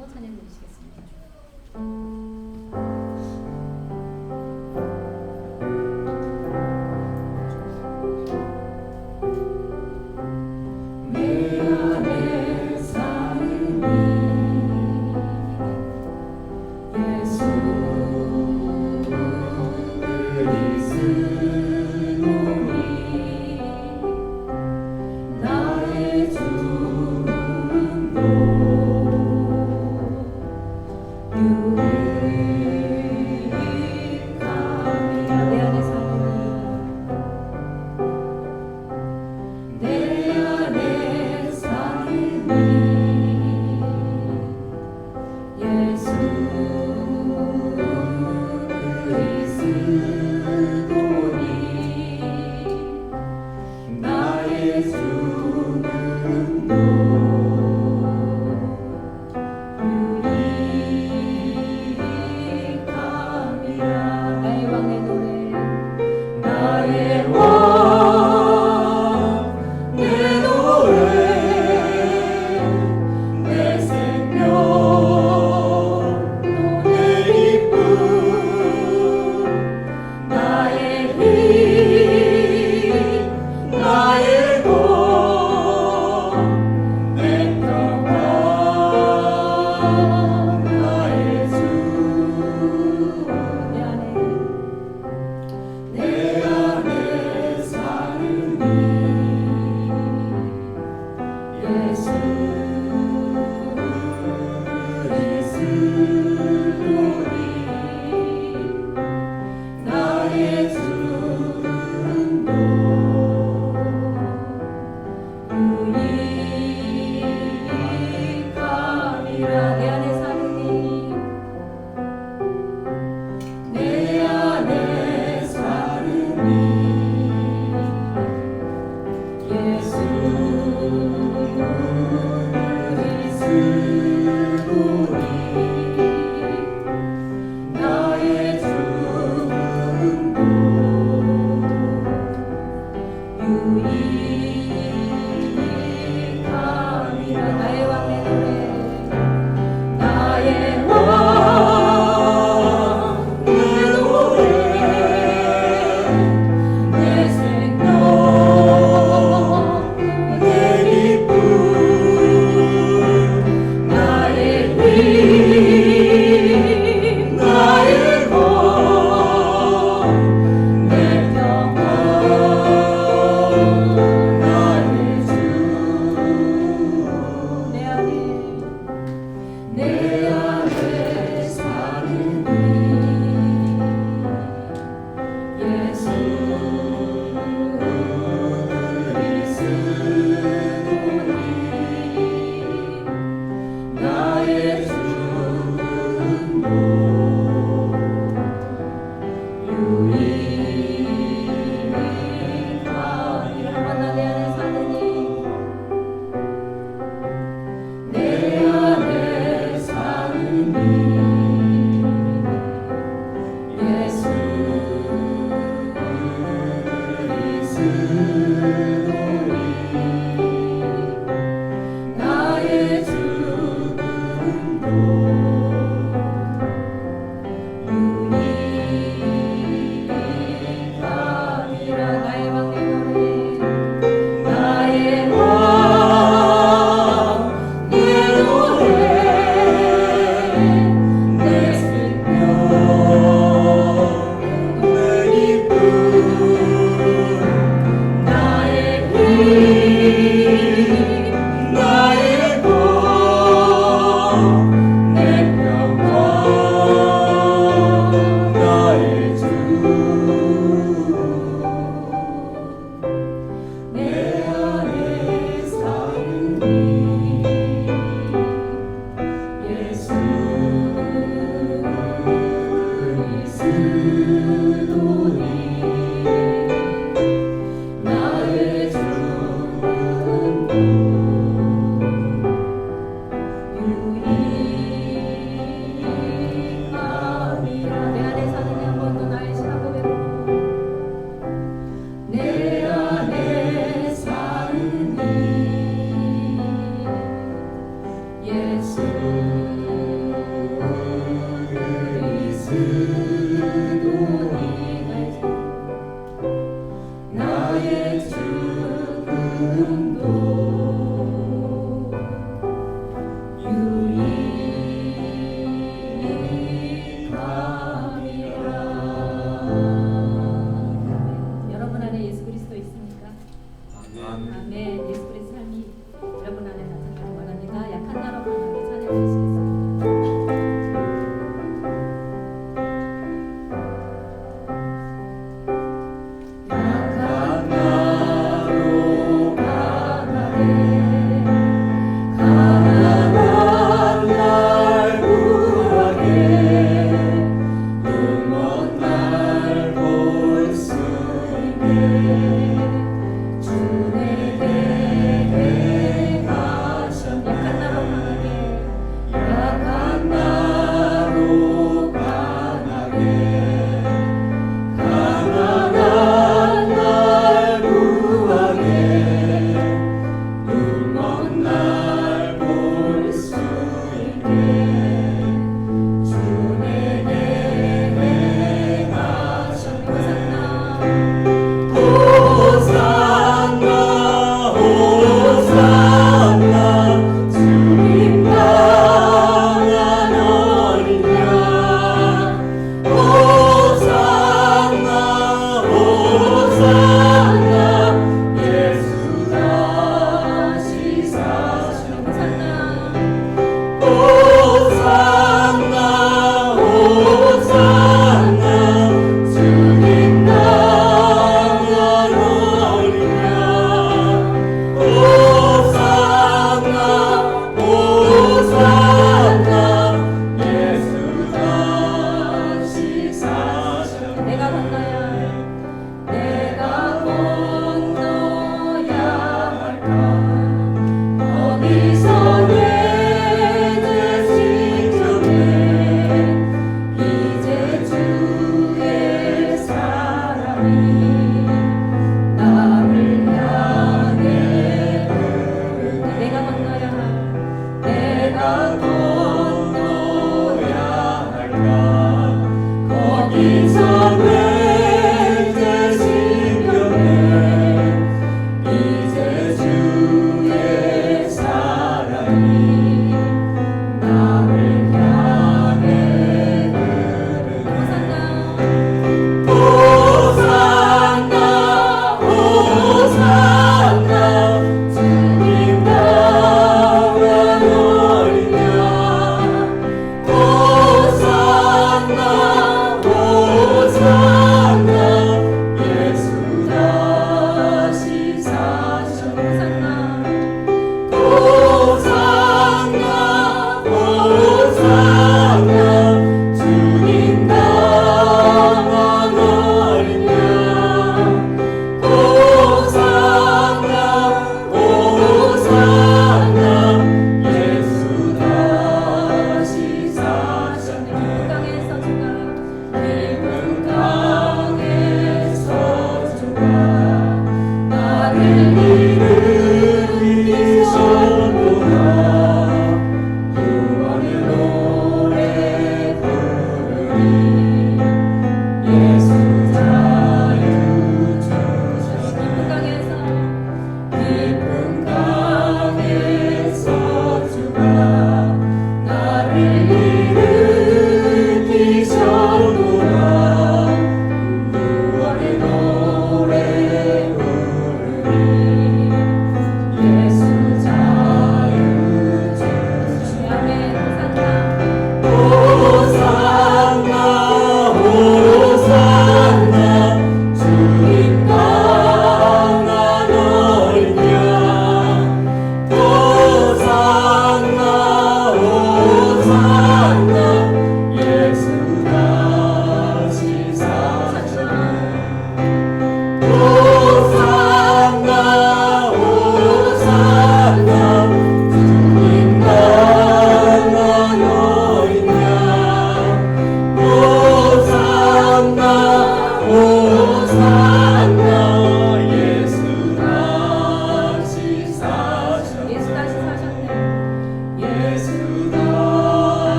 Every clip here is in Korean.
드리시고 찬양 드리시겠습니다. 나의 주도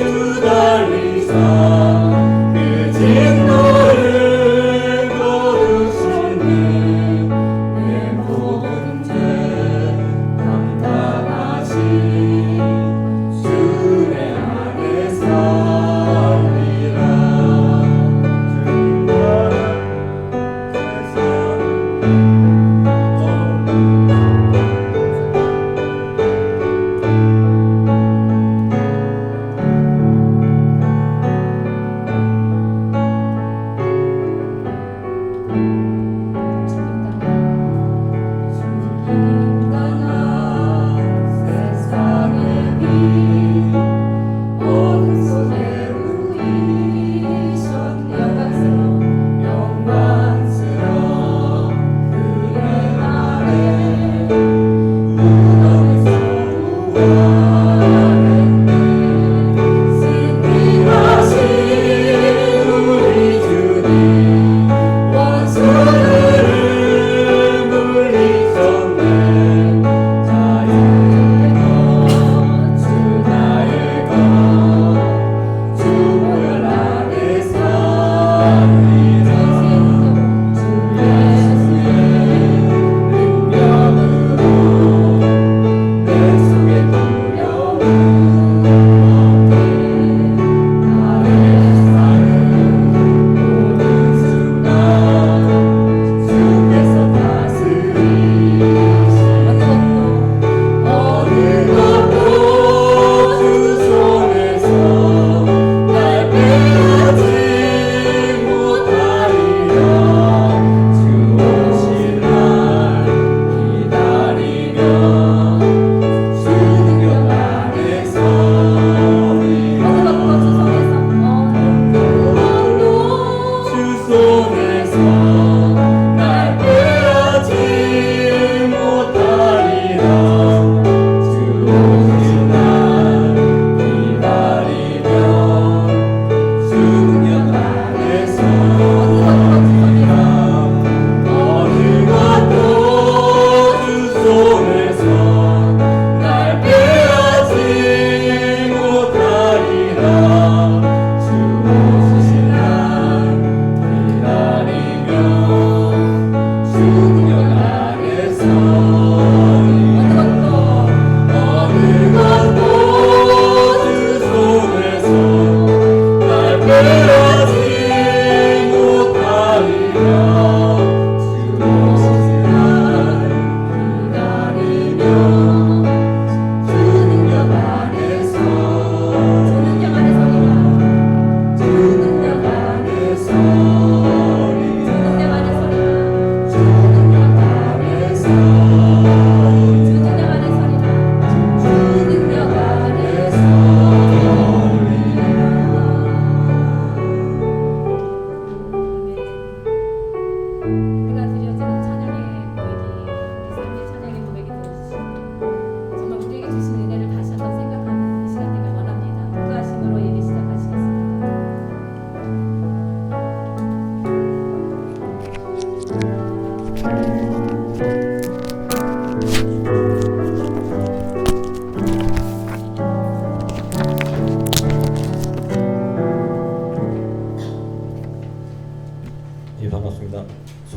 주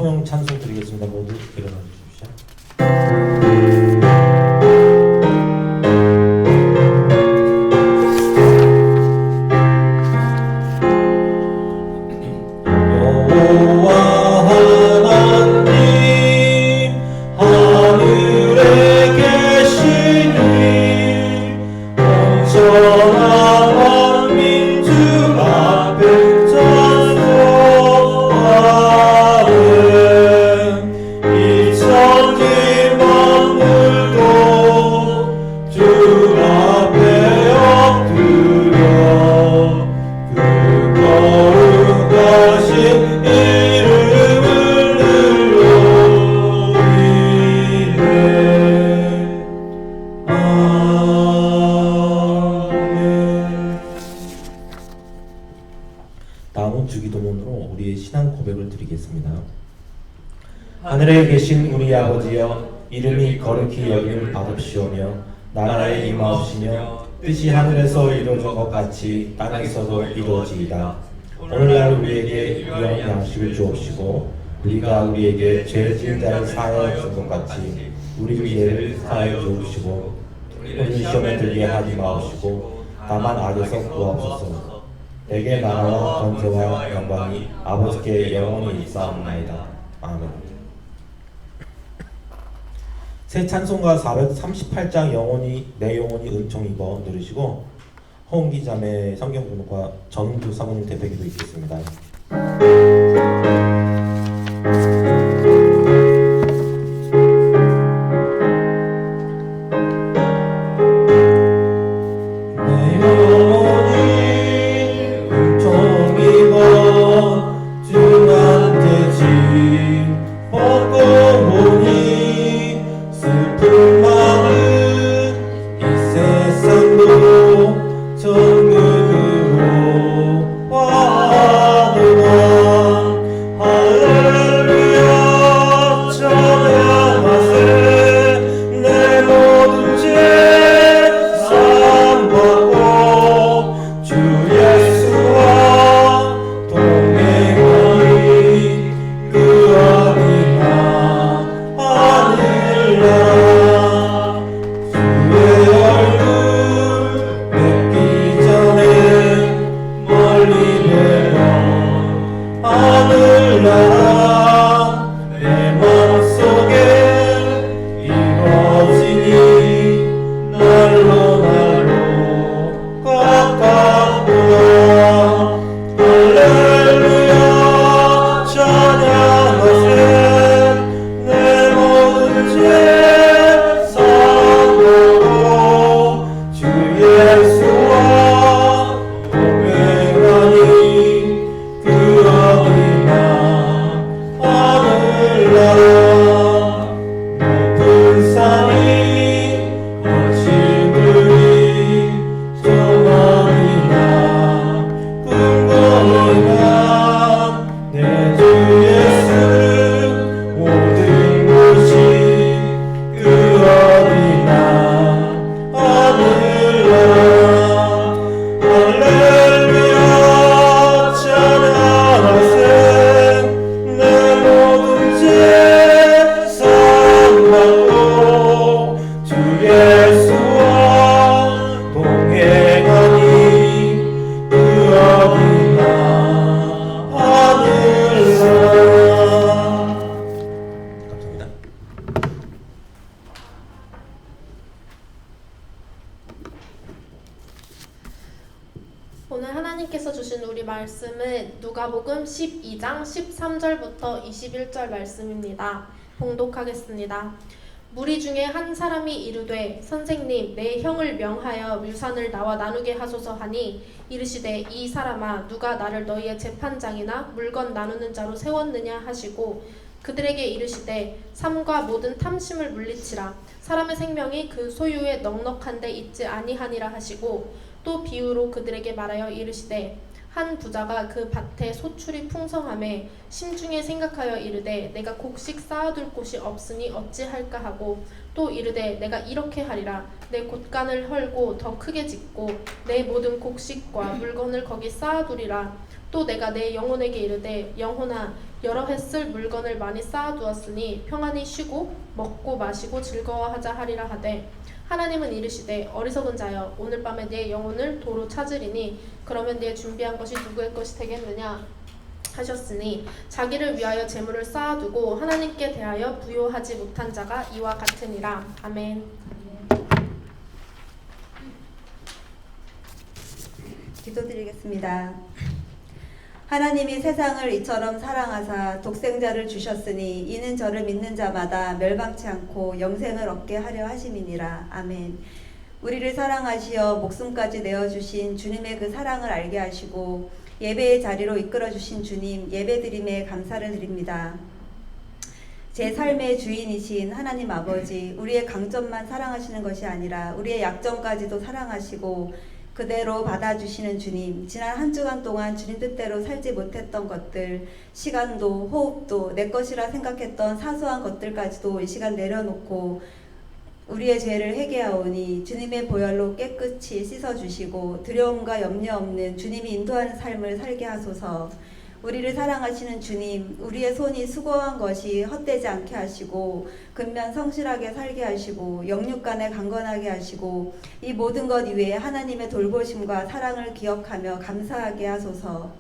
통영 찬송 드리겠습니다. 모두 일어나 주십시오. 다음은 주기도문으로 우리의 신앙 고백을 드리겠습니다. 하늘에 계신 우리 아버지여, 이름이 거룩히 여김을 받으시오며 나라에 임하옵시며 뜻이 하늘에서 이루어진 것 같이 땅에서도 이루어지이다. 오늘날 우리에게 일용할 양식을 주옵시고 우리가 우리에게 죄 지은 자를 사하여 준 것 같이 우리 죄를 사하여 주옵시고 우리 시험에 들게 하지 마옵시고 다만 악에서 구하옵소서. 내게 나라와 권세와 영광이 아버지께 영원히 있사옵나이다. 아멘. 새 찬송가 438장 내 영혼이 은총 입어 들으시고 홍기 자매 성경 분과 전두 사모님 대표기도 있겠습니다. 오늘 하나님께서 주신 우리 말씀은 누가복음 12장 13절부터 21절 말씀입니다. 봉독하겠습니다. 무리 중에 한 사람이 이르되 선생님 내 형을 명하여 묘산을 나와 나누게 하소서 하니 이르시되 이 사람아 누가 나를 너희의 재판장이나 물건 나누는 자로 세웠느냐 하시고 그들에게 이르시되 삶과 모든 탐심을 물리치라. 사람의 생명이 그 소유에 넉넉한 데 있지 아니하니라 하시고 또 비유로 그들에게 말하여 이르시되 한 부자가 그 밭에 소출이 풍성함에 심중에 생각하여 이르되 내가 곡식 쌓아둘 곳이 없으니 어찌할까 하고 또 이르되 내가 이렇게 하리라 내 곳간을 헐고 더 크게 짓고 내 모든 곡식과 물건을 거기 쌓아두리라 또 내가 내 영혼에게 이르되 영혼아 여러 해 쓸 물건을 많이 쌓아두었으니 평안히 쉬고 먹고 마시고 즐거워하자 하리라 하되 하나님은 이르시되 어리석은 자여 오늘 밤에 내 영혼을 도로 찾으리니 그러면 네 준비한 것이 누구의 것이 되겠느냐 하셨으니 자기를 위하여 재물을 쌓아두고 하나님께 대하여 부요하지 못한 자가 이와 같으니라. 아멘. 기도드리겠습니다. 하나님이 세상을 이처럼 사랑하사 독생자를 주셨으니 이는 저를 믿는 자마다 멸망치 않고 영생을 얻게 하려 하심이니라. 아멘. 우리를 사랑하시어 목숨까지 내어주신 주님의 그 사랑을 알게 하시고 예배의 자리로 이끌어주신 주님 예배드림에 감사를 드립니다. 제 삶의 주인이신 하나님 아버지, 우리의 강점만 사랑하시는 것이 아니라 우리의 약점까지도 사랑하시고 그대로 받아주시는 주님, 지난 한 주간 동안 주님 뜻대로 살지 못했던 것들, 시간도 호흡도 내 것이라 생각했던 사소한 것들까지도 이 시간 내려놓고 우리의 죄를 회개하오니 주님의 보혈로 깨끗이 씻어주시고 두려움과 염려 없는 주님이 인도하는 삶을 살게 하소서. 우리를 사랑하시는 주님, 우리의 손이 수고한 것이 헛되지 않게 하시고 근면 성실하게 살게 하시고 영육간에 강건하게 하시고 이 모든 것 이외에 하나님의 돌보심과 사랑을 기억하며 감사하게 하소서.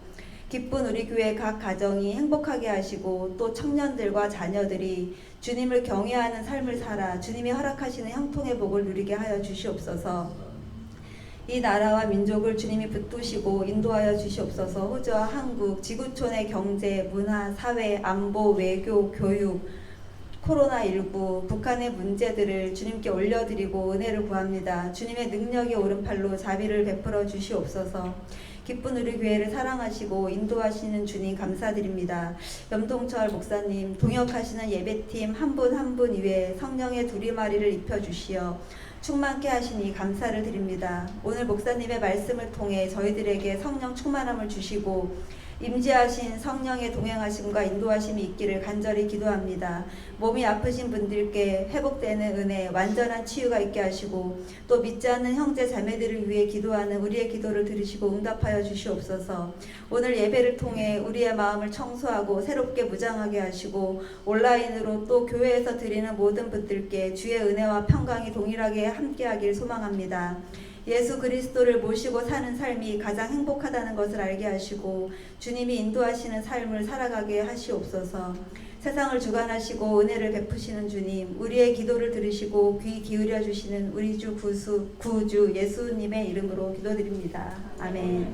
기쁜 우리 교회 각 가정이 행복하게 하시고 또 청년들과 자녀들이 주님을 경외하는 삶을 살아 주님이 허락하시는 형통의 복을 누리게 하여 주시옵소서. 이 나라와 민족을 주님이 붙드시고 인도하여 주시옵소서. 호주와 한국, 지구촌의 경제, 문화, 사회, 안보, 외교, 교육, 코로나19, 북한의 문제들을 주님께 올려드리고 은혜를 구합니다. 주님의 능력의 오른팔로 자비를 베풀어 주시옵소서. 기쁜 우리 교회를 사랑하시고 인도하시는 주님 감사드립니다. 염동철 목사님, 동역하시는 예배팀 한 분 한 분 위에 성령의 두리마리를 입혀주시어 충만케 하시니 감사를 드립니다. 오늘 목사님의 말씀을 통해 저희들에게 성령 충만함을 주시고 임재하신 성령의 동행하심과 인도하심이 있기를 간절히 기도합니다. 몸이 아프신 분들께 회복되는 은혜, 완전한 치유가 있게 하시고 또 믿지 않는 형제 자매들을 위해 기도하는 우리의 기도를 들으시고 응답하여 주시옵소서. 오늘 예배를 통해 우리의 마음을 청소하고 새롭게 무장하게 하시고 온라인으로 또 교회에서 드리는 모든 분들께 주의 은혜와 평강이 동일하게 함께하길 소망합니다. 예수 그리스도를 모시고 사는 삶이 가장 행복하다는 것을 알게 하시고 주님이 인도하시는 삶을 살아가게 하시옵소서. 세상을 주관하시고 은혜를 베푸시는 주님, 우리의 기도를 들으시고 귀 기울여 주시는 우리 주 구주 예수님의 이름으로 기도드립니다. 아멘.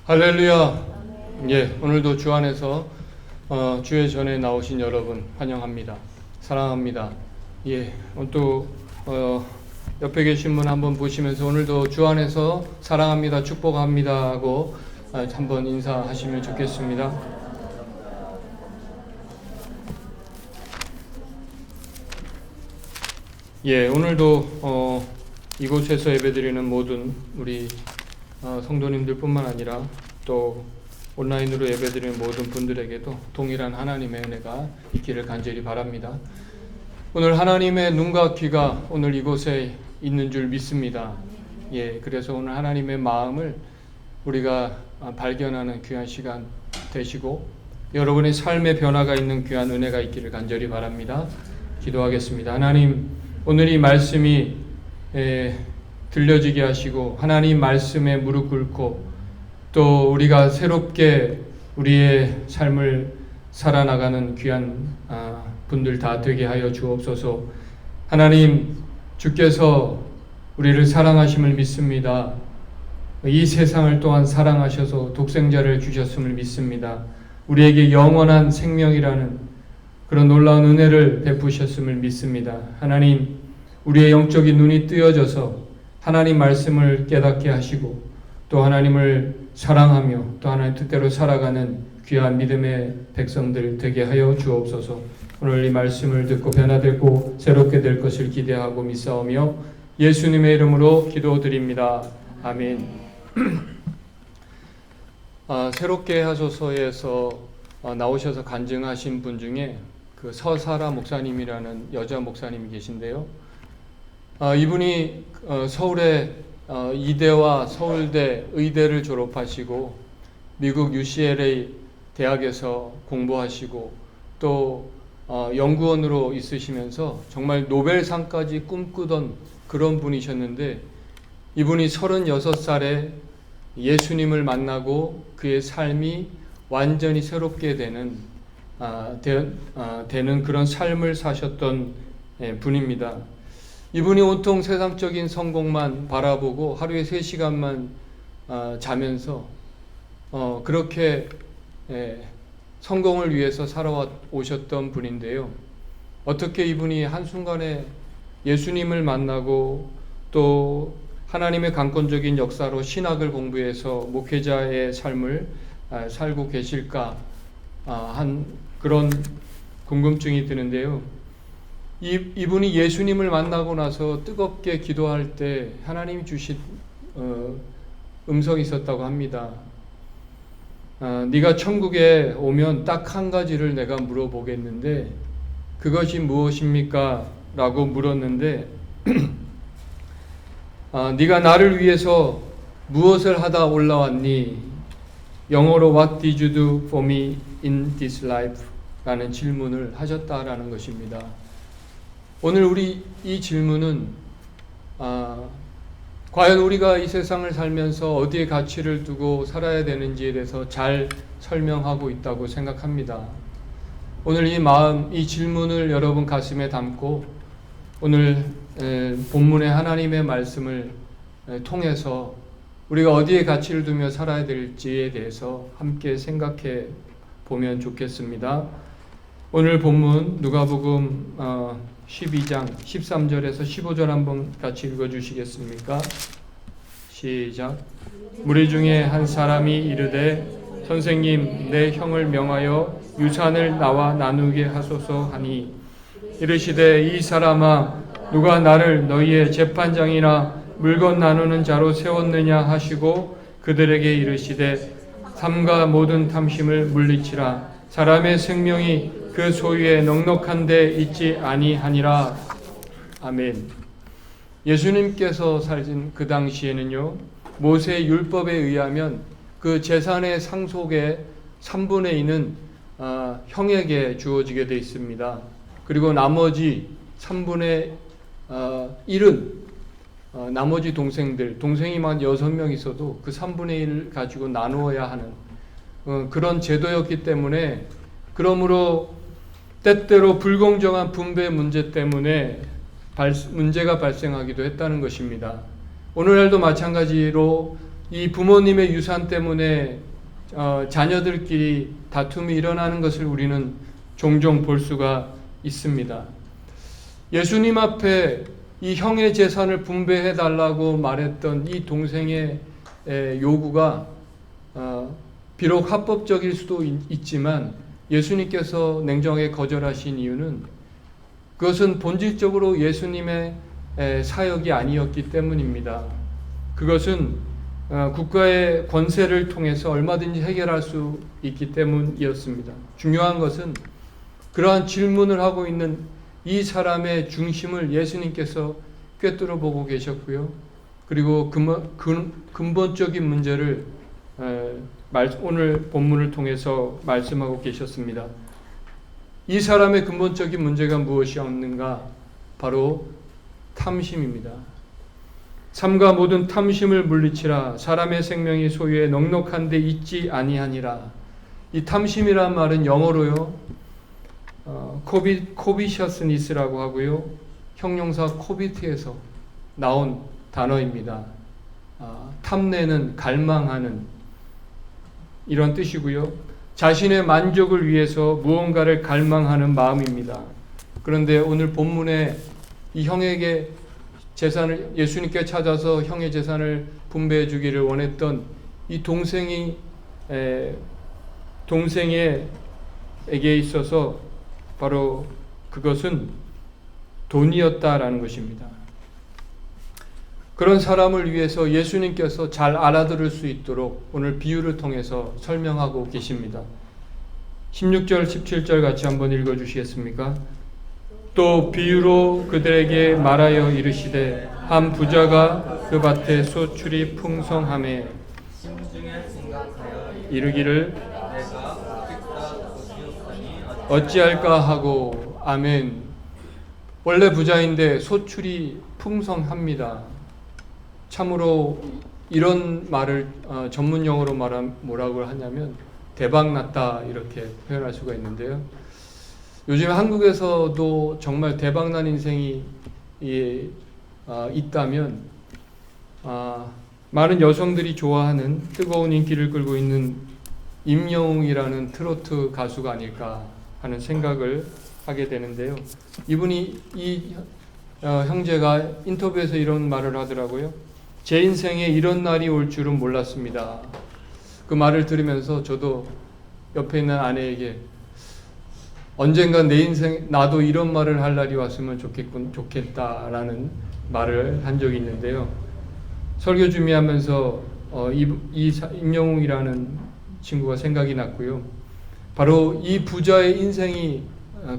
할렐루야. 예, 오늘도 주 안에서 주의 전에 나오신 여러분 환영합니다. 사랑합니다. 예, 또 옆에 계신 분 한번 보시면서 오늘도 주 안에서 사랑합니다, 축복합니다 하고 한번 인사하시면 좋겠습니다. 예, 오늘도 이곳에서 예배드리는 모든 우리 성도님들 뿐만 아니라 또 온라인으로 예배드리는 모든 분들에게도 동일한 하나님의 은혜가 있기를 간절히 바랍니다. 오늘 하나님의 눈과 귀가 오늘 이곳에 있는 줄 믿습니다. 예, 그래서 오늘 하나님의 마음을 우리가 발견하는 귀한 시간 되시고 여러분의 삶의 변화가 있는 귀한 은혜가 있기를 간절히 바랍니다. 기도하겠습니다. 하나님, 오늘 이 말씀이 들려지게 하시고 하나님 말씀에 무릎 꿇고 또 우리가 새롭게 우리의 삶을 살아나가는 귀한 분들 다 되게 하여 주옵소서. 하나님, 주께서 우리를 사랑하심을 믿습니다. 이 세상을 또한 사랑하셔서 독생자를 주셨음을 믿습니다. 우리에게 영원한 생명이라는 그런 놀라운 은혜를 베푸셨음을 믿습니다. 하나님, 우리의 영적인 눈이 뜨여져서 하나님 말씀을 깨닫게 하시고 또 하나님을 사랑하며 또 하나님 뜻대로 살아가는 귀한 믿음의 백성들 되게 하여 주옵소서. 오늘 이 말씀을 듣고 변화되고 새롭게 될 것을 기대하고 믿사오며 예수님의 이름으로 기도드립니다. 아멘. 새롭게 하소서에서 나오셔서 간증하신 분 중에 그 서사라 목사님이라는 여자 목사님이 계신데요. 이분이 서울의 이대와 서울대 의대를 졸업하시고 미국 UCLA 대학에서 공부하시고 또 연구원으로 있으시면서 정말 노벨상까지 꿈꾸던 그런 분이셨는데 이분이 36살에 예수님을 만나고 그의 삶이 완전히 새롭게 되는 그런 삶을 사셨던 분입니다. 이분이 온통 세상적인 성공만 바라보고 하루에 3시간만 자면서 그렇게 성공을 위해서 살아오셨던 분인데요. 어떻게 이분이 한순간에 예수님을 만나고 또 하나님의 강권적인 역사로 신학을 공부해서 목회자의 삶을 살고 계실까 한 그런 궁금증이 드는데요. 이분이 예수님을 만나고 나서 뜨겁게 기도할 때 하나님이 주신 음성이 있었다고 합니다. 네가 천국에 오면 딱 한 가지를 내가 물어보겠는데 그것이 무엇입니까? 라고 물었는데 네가 나를 위해서 무엇을 하다 올라왔니? 영어로 What did you do for me in this life? 라는 질문을 하셨다라는 것입니다. 오늘 우리 이 질문은 과연 우리가 이 세상을 살면서 어디에 가치를 두고 살아야 되는지에 대해서 잘 설명하고 있다고 생각합니다. 오늘 이 질문을 여러분 가슴에 담고 오늘 본문의 하나님의 말씀을 통해서 우리가 어디에 가치를 두며 살아야 될지에 대해서 함께 생각해 보면 좋겠습니다. 오늘 본문 누가복음 12장 13절에서 15절 한번 같이 읽어주시겠습니까? 시작. 무리 중에 한 사람이 이르되 선생님, 내 형을 명하여 유산을 나와 나누게 하소서 하니 이르시되 이 사람아, 누가 나를 너희의 재판장이나 물건 나누는 자로 세웠느냐 하시고 그들에게 이르시되 삼가 모든 탐심을 물리치라. 사람의 생명이 그 소유에 넉넉한 데 있지 아니하니라. 아멘. 예수님께서 살신 그 당시에는요, 모세의 율법에 의하면 그 재산의 상속의 3분의 2는 형에게 주어지게 되어 있습니다. 그리고 나머지 3분의 1은 나머지 동생이만 6명 있어도 그 3분의 1을 가지고 나누어야 하는 그런 제도였기 때문에, 그러므로 때때로 불공정한 분배 문제 때문에 문제가 발생하기도 했다는 것입니다. 오늘날도 마찬가지로 이 부모님의 유산 때문에 자녀들끼리 다툼이 일어나는 것을 우리는 종종 볼 수가 있습니다. 예수님 앞에 이 형의 재산을 분배해 달라고 말했던 이 동생의 요구가 비록 합법적일 수도 있지만 예수님께서 냉정하게 거절하신 이유는 그것은 본질적으로 예수님의 사역이 아니었기 때문입니다. 그것은 국가의 권세를 통해서 얼마든지 해결할 수 있기 때문이었습니다. 중요한 것은 그러한 질문을 하고 있는 이 사람의 중심을 예수님께서 꿰뚫어 보고 계셨고요. 그리고 근본적인 문제를 오늘 본문을 통해서 말씀하고 계셨습니다. 이 사람의 근본적인 문제가 무엇이었는가? 바로 탐심입니다. 삼가 모든 탐심을 물리치라. 사람의 생명이 소유에 넉넉한 데 있지 아니하니라. 이 탐심이란 말은 영어로요, 코비셔스니스라고 하고요, 형용사 코비트에서 나온 단어입니다. 탐내는, 갈망하는 이런 뜻이고요. 자신의 만족을 위해서 무언가를 갈망하는 마음입니다. 그런데 오늘 본문에 이 형에게 재산을 예수님께 찾아서 형의 재산을 분배해 주기를 원했던 이 동생에게 있어서 바로 그것은 돈이었다라는 것입니다. 그런 사람을 위해서 예수님께서 잘 알아들을 수 있도록 오늘 비유를 통해서 설명하고 계십니다. 16절, 17절 같이 한번 읽어주시겠습니까? 또 비유로 그들에게 말하여 이르시되 한 부자가 그 밭에 소출이 풍성하매 이르기를 어찌할까 하고. 아멘. 원래 부자인데 소출이 풍성합니다. 참으로 이런 말을 전문 용어로 말하면 뭐라고 하냐면 대박났다 이렇게 표현할 수가 있는데요. 요즘 한국에서도 정말 대박난 인생이 있다면 많은 여성들이 좋아하는 뜨거운 인기를 끌고 있는 임영웅이라는 트로트 가수가 아닐까 하는 생각을 하게 되는데요. 이 형제가 인터뷰에서 이런 말을 하더라고요. 제 인생에 이런 날이 올 줄은 몰랐습니다. 그 말을 들으면서 저도 옆에 있는 아내에게 언젠가 내 인생 나도 이런 말을 할 날이 왔으면 좋겠다라는 말을 한 적이 있는데요. 설교 준비하면서 임영웅이라는 친구가 생각이 났고요. 바로 이 부자의 인생이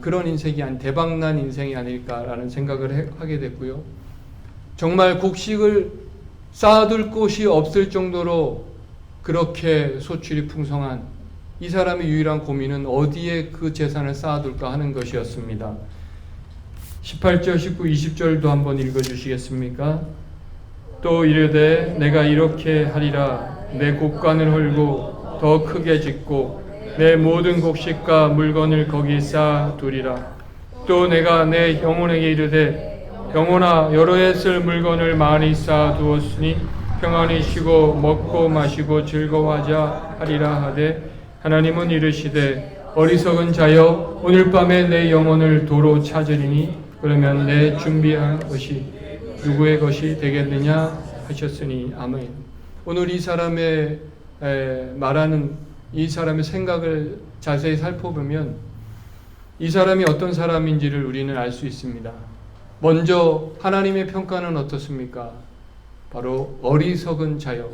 그런 인생이 아닌 대박난 인생이 아닐까라는 생각을 하게 됐고요. 정말 곡식을 쌓아둘 곳이 없을 정도로 그렇게 소출이 풍성한 이 사람의 유일한 고민은 어디에 그 재산을 쌓아둘까 하는 것이었습니다. 18절, 19, 20절도 한번 읽어주시겠습니까? 또 이르되 내가 이렇게 하리라. 내 곡간을 헐고 더 크게 짓고 내 모든 곡식과 물건을 거기 쌓아두리라. 또 내가 내 영혼에게 이르되 영혼아 여러에 쓸 물건을 많이 쌓아두었으니 평안히 쉬고 먹고 마시고 즐거워하자 하리라 하되 하나님은 이르시되 어리석은 자여 오늘 밤에 내 영혼을 도로 찾으리니 그러면 내 준비한 것이 누구의 것이 되겠느냐 하셨으니. 아멘. 오늘 이 사람의 말하는 이 사람의 생각을 자세히 살펴보면 이 사람이 어떤 사람인지를 우리는 알 수 있습니다. 먼저 하나님의 평가는 어떻습니까? 바로 어리석은 자요.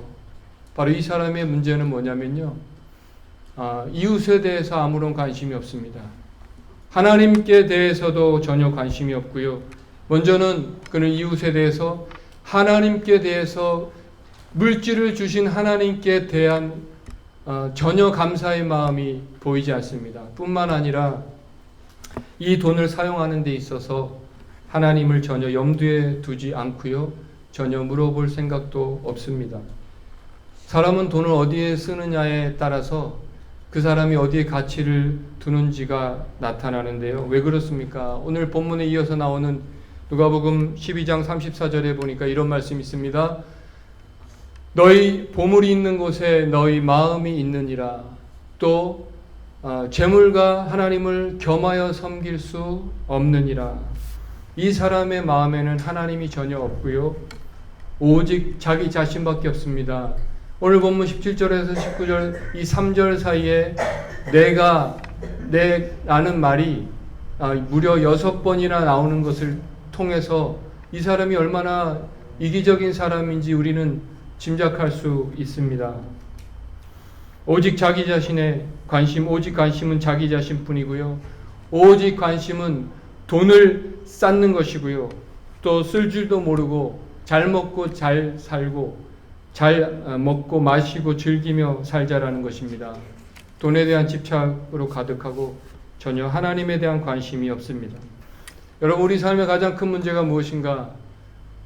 바로 이 사람의 문제는 뭐냐면요. 이웃에 대해서 아무런 관심이 없습니다. 하나님께 대해서도 전혀 관심이 없고요. 먼저는 그는 이웃에 대해서 하나님께 대해서 물질을 주신 하나님께 대한 전혀 감사의 마음이 보이지 않습니다. 뿐만 아니라 이 돈을 사용하는 데 있어서 하나님을 전혀 염두에 두지 않고요. 전혀 물어볼 생각도 없습니다. 사람은 돈을 어디에 쓰느냐에 따라서 그 사람이 어디에 가치를 두는지가 나타나는데요. 왜 그렇습니까? 오늘 본문에 이어서 나오는 누가복음 12장 34절에 보니까 이런 말씀이 있습니다. 너희 보물이 있는 곳에 너희 마음이 있느니라. 또 재물과 하나님을 겸하여 섬길 수 없느니라. 이 사람의 마음에는 하나님이 전혀 없고요. 오직 자기 자신밖에 없습니다. 오늘 본문 17절에서 19절 이 3절 사이에 라는 말이 무려 6번이나 나오는 것을 통해서 이 사람이 얼마나 이기적인 사람인지 우리는 짐작할 수 있습니다. 오직 자기 자신의 관심, 오직 관심은 자기 자신뿐이고요. 오직 관심은 돈을 쌓는 것이고요. 또 쓸 줄도 모르고 잘 먹고 잘 살고 잘 먹고 마시고 즐기며 살자라는 것입니다. 돈에 대한 집착으로 가득하고 전혀 하나님에 대한 관심이 없습니다. 여러분, 우리 삶의 가장 큰 문제가 무엇인가?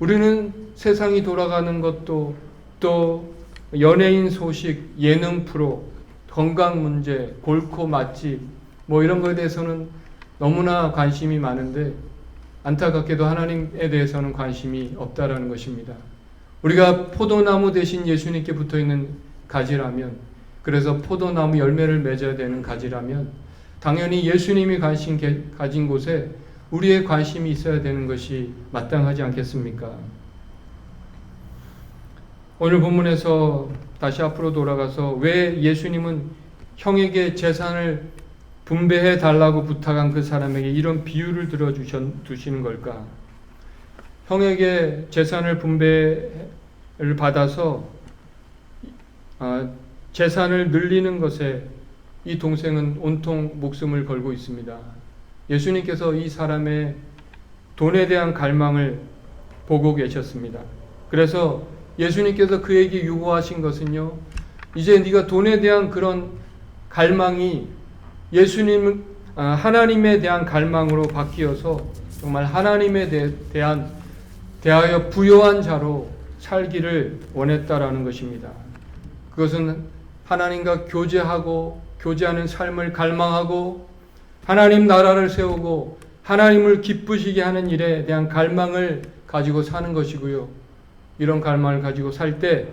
우리는 세상이 돌아가는 것도 또 연예인 소식, 예능 프로, 건강 문제, 골코 맛집 이런 거에 대해서는 너무나 관심이 많은데 안타깝게도 하나님에 대해서는 관심이 없다라는 것입니다. 우리가 포도나무 대신 예수님께 붙어있는 가지라면 그래서 포도나무 열매를 맺어야 되는 가지라면 당연히 예수님이 가진 곳에 우리의 관심이 있어야 되는 것이 마땅하지 않겠습니까? 오늘 본문에서 다시 앞으로 돌아가서 왜 예수님은 형에게 재산을 분배해 달라고 부탁한 그 사람에게 이런 비유를 들어두시는 걸까? 형에게 재산을 분배를 받아서 재산을 늘리는 것에 이 동생은 온통 목숨을 걸고 있습니다. 예수님께서 이 사람의 돈에 대한 갈망을 보고 계셨습니다. 그래서 예수님께서 그에게 요구하신 것은요, 이제 네가 돈에 대한 그런 갈망이 하나님에 대한 갈망으로 바뀌어서 정말 하나님에 대하여 부요한 자로 살기를 원했다라는 것입니다. 그것은 하나님과 교제하는 삶을 갈망하고 하나님 나라를 세우고 하나님을 기쁘시게 하는 일에 대한 갈망을 가지고 사는 것이고요. 이런 갈망을 가지고 살 때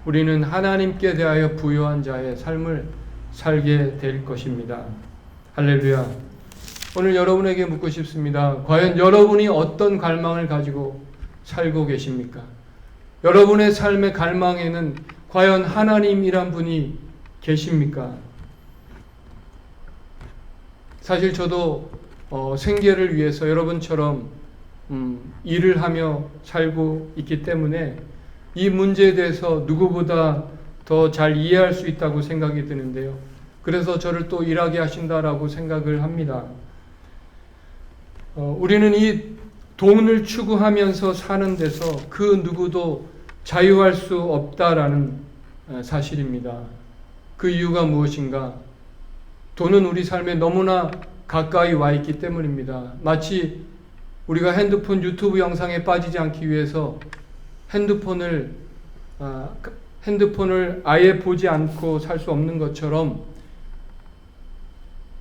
우리는 하나님께 대하여 부요한 자의 삶을 살게 될 것입니다. 할렐루야. 오늘 여러분에게 묻고 싶습니다. 과연 여러분이 어떤 갈망을 가지고 살고 계십니까? 여러분의 삶의 갈망에는 과연 하나님이란 분이 계십니까? 사실 저도 생계를 위해서 여러분처럼 일을 하며 살고 있기 때문에 이 문제에 대해서 누구보다 더 잘 이해할 수 있다고 생각이 드는데요. 그래서 저를 또 일하게 하신다라고 생각을 합니다. 우리는 이 돈을 추구하면서 사는 데서 그 누구도 자유할 수 없다라는 사실입니다. 그 이유가 무엇인가? 돈은 우리 삶에 너무나 가까이 와 있기 때문입니다. 마치 우리가 핸드폰 유튜브 영상에 빠지지 않기 위해서 핸드폰을 아예 보지 않고 살 수 없는 것처럼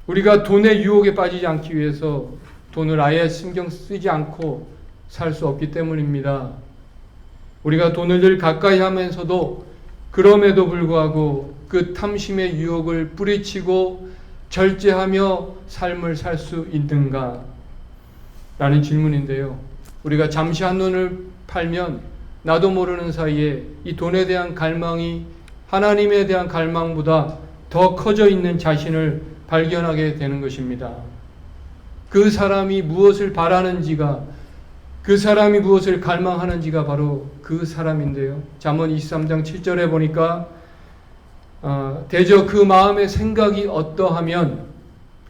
우리가 돈의 유혹에 빠지지 않기 위해서 돈을 아예 신경 쓰지 않고 살 수 없기 때문입니다. 우리가 돈을 늘 가까이 하면서도 그럼에도 불구하고 그 탐심의 유혹을 뿌리치고 절제하며 삶을 살 수 있는가? 라는 질문인데요. 우리가 잠시 한눈을 팔면 나도 모르는 사이에 이 돈에 대한 갈망이 하나님에 대한 갈망보다 더 커져 있는 자신을 발견하게 되는 것입니다. 그 사람이 무엇을 바라는지가, 그 사람이 무엇을 갈망하는지가 바로 그 사람인데요. 잠언 23장 7절에 보니까 대저 그 마음의 생각이 어떠하면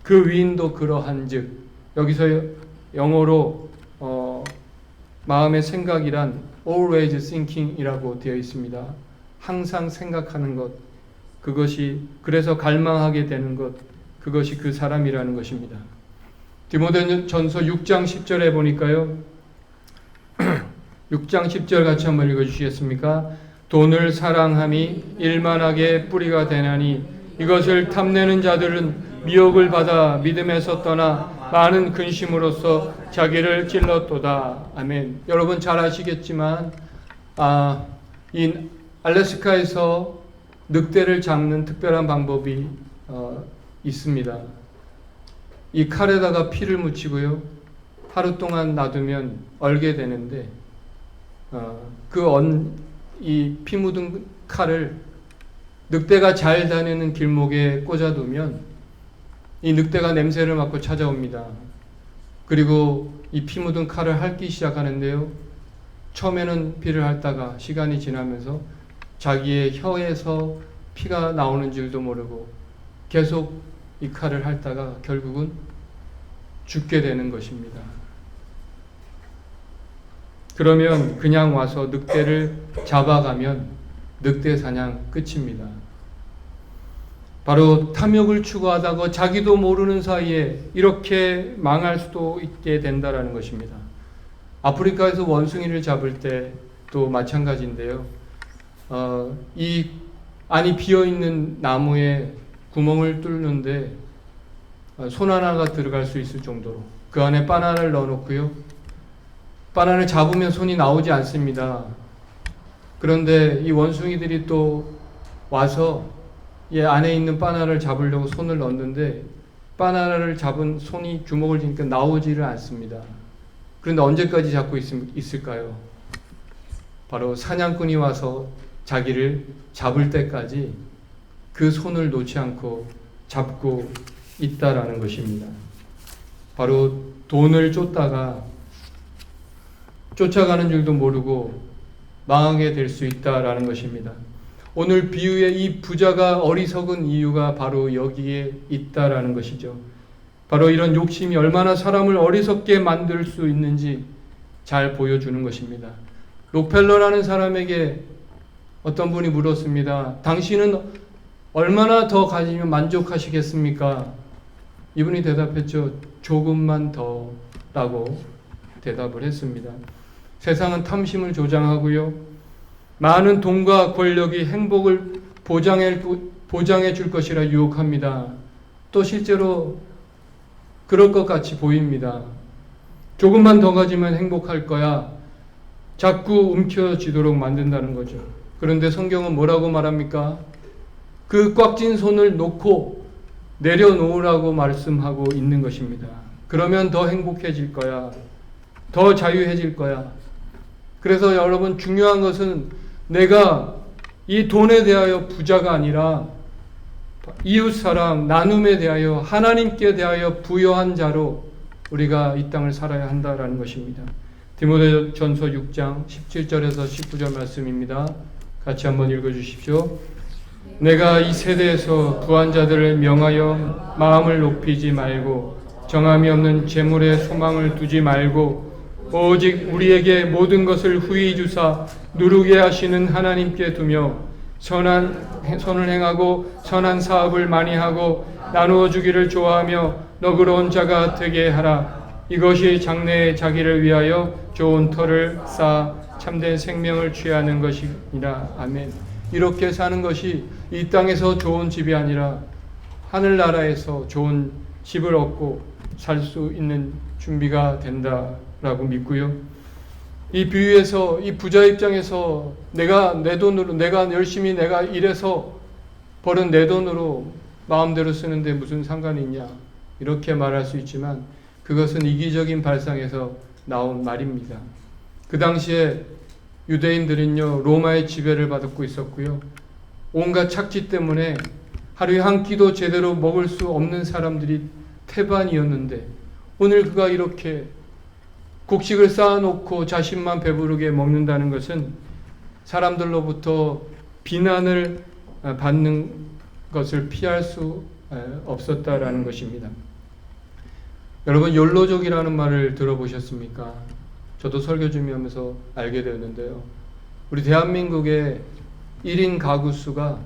그 위인도 그러한즉, 여기서 영어로 마음의 생각이란 always thinking이라고 되어 있습니다. 항상 생각하는 것, 그것이 그래서 갈망하게 되는 것, 그것이 그 사람이라는 것입니다. 디모데전서 6장 10절에 보니까요. 6장 10절 같이 한번 읽어주시겠습니까? 돈을 사랑함이 일만하게 뿌리가 되나니 이것을 탐내는 자들은 미혹을 받아 믿음에서 떠나 많은 근심으로써 자기를 찔렀도다. 아멘. 여러분 잘 아시겠지만 이 알래스카에서 늑대를 잡는 특별한 방법이 있습니다. 이 칼에다가 피를 묻히고요. 하루 동안 놔두면 얼게 되는데 이 피 묻은 칼을 늑대가 잘 다니는 길목에 꽂아두면 이 늑대가 냄새를 맡고 찾아옵니다. 그리고 이 피 묻은 칼을 핥기 시작하는데요. 처음에는 피를 핥다가 시간이 지나면서 자기의 혀에서 피가 나오는 줄도 모르고 계속 이 칼을 핥다가 결국은 죽게 되는 것입니다. 그러면 그냥 와서 늑대를 잡아가면 늑대 사냥 끝입니다. 바로 탐욕을 추구하다가 자기도 모르는 사이에 이렇게 망할 수도 있게 된다라는 것입니다. 아프리카에서 원숭이를 잡을 때도 마찬가지인데요. 이 안이 비어있는 나무에 구멍을 뚫는데 손 하나가 들어갈 수 있을 정도로 그 안에 바나나를 넣어놓고요. 바나나를 잡으면 손이 나오지 않습니다. 그런데 이 원숭이들이 또 와서 안에 있는 바나나를 잡으려고 손을 넣었는데 바나나를 잡은 손이 주먹을 쥐니까 나오지를 않습니다. 그런데 언제까지 잡고 있을까요? 바로 사냥꾼이 와서 자기를 잡을 때까지 그 손을 놓지 않고 잡고 있다라는 것입니다. 바로 돈을 쫓다가 쫓아가는 줄도 모르고 망하게 될 수 있다라는 것입니다. 오늘 비유의 이 부자가 어리석은 이유가 바로 여기에 있다라는 것이죠. 바로 이런 욕심이 얼마나 사람을 어리석게 만들 수 있는지 잘 보여주는 것입니다. 록펠러라는 사람에게 어떤 분이 물었습니다. 당신은 얼마나 더 가지면 만족하시겠습니까? 이분이 대답했죠. 조금만 더 라고 대답을 했습니다. 세상은 탐심을 조장하고요. 많은 돈과 권력이 행복을 보장해 줄 것이라 유혹합니다. 또 실제로 그럴 것 같이 보입니다. 조금만 더 가지면 행복할 거야. 자꾸 움켜쥐도록 만든다는 거죠. 그런데 성경은 뭐라고 말합니까? 그 꽉 쥔 손을 놓고 내려놓으라고 말씀하고 있는 것입니다. 그러면 더 행복해질 거야. 더 자유해질 거야. 그래서 여러분, 중요한 것은 내가 이 돈에 대하여 부자가 아니라 이웃사랑, 나눔에 대하여 하나님께 대하여 부여한 자로 우리가 이 땅을 살아야 한다라는 것입니다. 디모데전서 6장 17절에서 19절 말씀입니다. 같이 한번 읽어주십시오. 내가 이 세대에서 부한 자들을 명하여 마음을 높이지 말고 정함이 없는 재물에 소망을 두지 말고 오직 우리에게 모든 것을 후히 주사 누르게 하시는 하나님께 두며 선한 선을 행하고 선한 사업을 많이 하고 나누어 주기를 좋아하며 너그러운 자가 되게 하라. 이것이 장래에 자기를 위하여 좋은 터를 쌓아 참된 생명을 취하는 것이니라. 아멘. 이렇게 사는 것이 이 땅에서 좋은 집이 아니라 하늘나라에서 좋은 집을 얻고 살 수 있는 준비가 된다라고 믿고요. 이 비유에서 이 부자 입장에서 내가 내 돈으로, 내가 열심히 내가 일해서 벌은 내 돈으로 마음대로 쓰는데 무슨 상관이 있냐, 이렇게 말할 수 있지만 그것은 이기적인 발상에서 나온 말입니다. 그 당시에 유대인들은요, 로마의 지배를 받고 있었고요. 온갖 착취 때문에 하루에 한 끼도 제대로 먹을 수 없는 사람들이 태반이었는데 오늘 그가 이렇게 곡식을 쌓아놓고 자신만 배부르게 먹는다는 것은 사람들로부터 비난을 받는 것을 피할 수 없었다라는 것입니다. 여러분, 욜로족이라는 말을 들어보셨습니까? 저도 설교 준비하면서 알게 되었는데요. 우리 대한민국의 1인 가구 수가